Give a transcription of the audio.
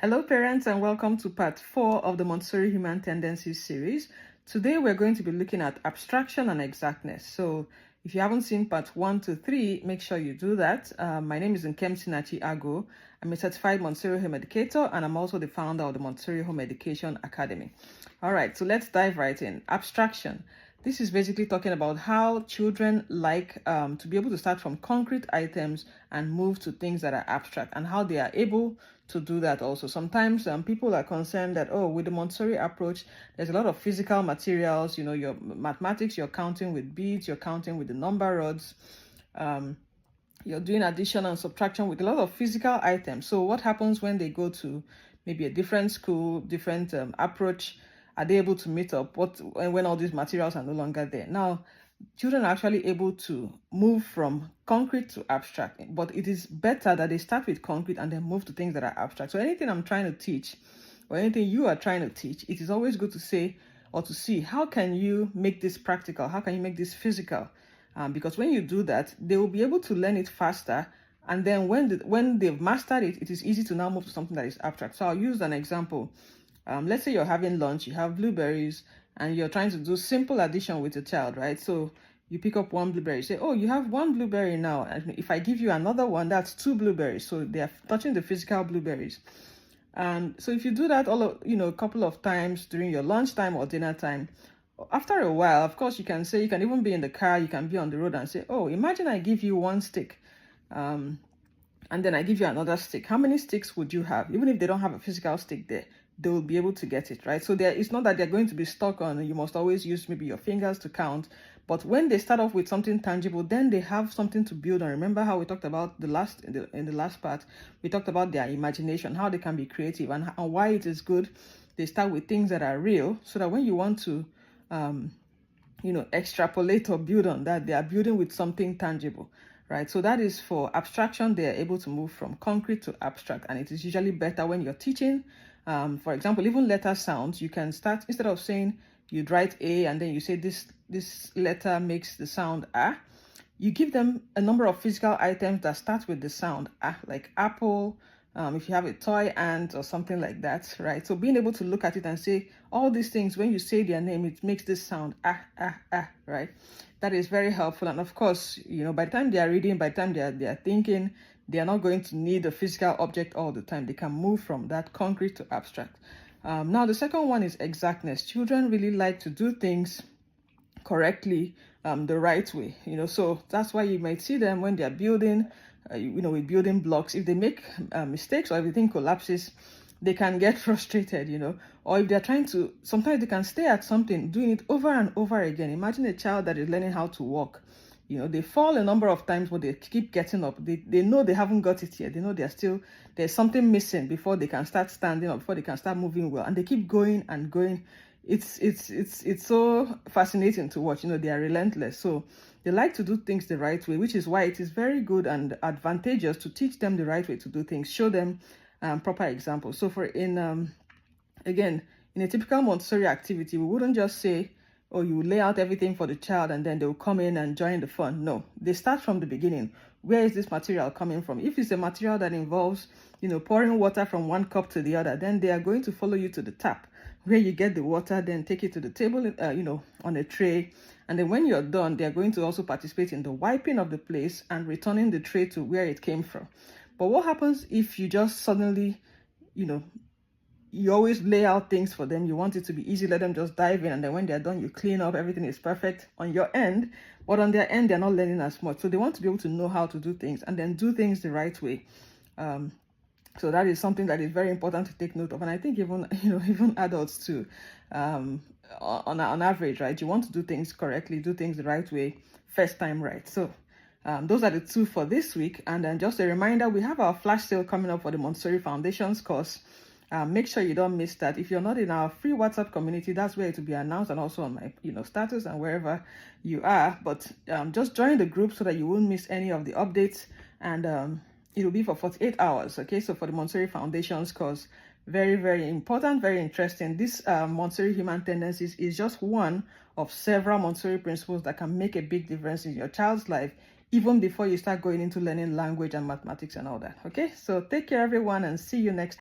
Hello parents, and welcome to part 4 of the Montessori Human Tendencies series. Today we're going to be looking at abstraction and exactness. So if you haven't seen part 1 to 3, make sure you do that. My name is Nkem Sinachi Ago. I'm a certified Montessori home educator, and I'm also the founder of the Montessori Home Education Academy. All right, so let's dive right in. Abstraction. This is basically talking about how children like to be able to start from concrete items and move to things that are abstract, and how they are able to do that also. Sometimes people are concerned that, oh, with the Montessori approach, there's a lot of physical materials, your mathematics, you're counting with beads, you're counting with the number rods, you're doing addition and subtraction with a lot of physical items. So what happens when they go to maybe a different school, different approach? Are they able to meet up when all these materials are no longer there? Now, children are actually able to move from concrete to abstract, but it is better that they start with concrete and then move to things that are abstract. So anything I'm trying to teach or anything you are trying to teach, it is always good to say or to see, how can you make this practical? How can you make this physical? Because when you do that, they will be able to learn it faster. And then when they've mastered it, it is easy to now move to something that is abstract. So I'll use an example. Let's say you're having lunch, you have blueberries, and you're trying to do simple addition with a child, right? So you pick up one blueberry, you say, oh, you have one blueberry now. And if I give you another one, that's two blueberries. So they are touching the physical blueberries. And so if you do that a couple of times during your lunchtime or dinner time, after a while, of course, you can even be in the car, you can be on the road and say, oh, imagine I give you one stick. And then I give you another stick. How many sticks would you have? Even if they don't have a physical stick there, they will be able to get it, right? So it's not that they're going to be stuck on, you must always use maybe your fingers to count. But when they start off with something tangible, then they have something to build on. Remember how we talked about in the last part, we talked about their imagination, how they can be creative, and why it is good they start with things that are real, so that when you want to extrapolate or build on that, they are building with something tangible, right? So that is for abstraction. They are able to move from concrete to abstract, and it is usually better when you're teaching. For example, even letter sounds, you can start, instead of saying you'd write A and then you say this letter makes the sound A, you give them a number of physical items that start with the sound A, like apple, if you have a toy ant or something like that, right? So being able to look at it and say all these things, when you say their name, it makes this sound right? That is very helpful. And of course, by the time they are reading, by the time they are thinking, they are not going to need a physical object all the time. They can move from that concrete to abstract. Now, the second one is exactness. Children really like to do things correctly, the right way, so that's why you might see them when they're building, with building blocks. If they make mistakes or everything collapses, they can get frustrated, or if they're trying to, sometimes they can stay at something, doing it over and over again. Imagine a child that is learning how to walk. They fall a number of times, but they keep getting up. They know they haven't got it yet. They know there's something missing before they can start standing up, before they can start moving well, and they keep going and going. It's so fascinating to watch. They are relentless. So they like to do things the right way, which is why it is very good and advantageous to teach them the right way to do things, show them proper examples. So again, in a typical Montessori activity, we wouldn't just say, oh, you lay out everything for the child and then they'll come in and join the fun. No, they start from the beginning. Where is this material coming from? If it's a material that involves, pouring water from one cup to the other, then they are going to follow you to the tap where you get the water, then take it to the table, on a tray. And then when you're done, they're going to also participate in the wiping of the place and returning the tray to where it came from. But what happens if you just suddenly, you always lay out things for them, you want it to be easy, let them just dive in, and then when they're done, you clean up, everything is perfect on your end, but on their end, they're not learning as much. So they want to be able to know how to do things and then do things the right way. So that is something that is very important to take note of. And I think even adults too, on average, right? You want to do things correctly, do things the right way, first time right. So those are the two for this week. And then just a reminder, we have our flash sale coming up for the Montessori Foundations course. Make sure you don't miss that. If you're not in our free WhatsApp community, that's where it will be announced, and also on my status and wherever you are. But just join the group so that you won't miss any of the updates. And it will be for 48 hours. Okay, so for the Montessori Foundations course, very, very important, very interesting. This Montessori Human Tendencies is just one of several Montessori principles that can make a big difference in your child's life, even before you start going into learning language and mathematics and all that. Okay, so take care everyone, and see you next time.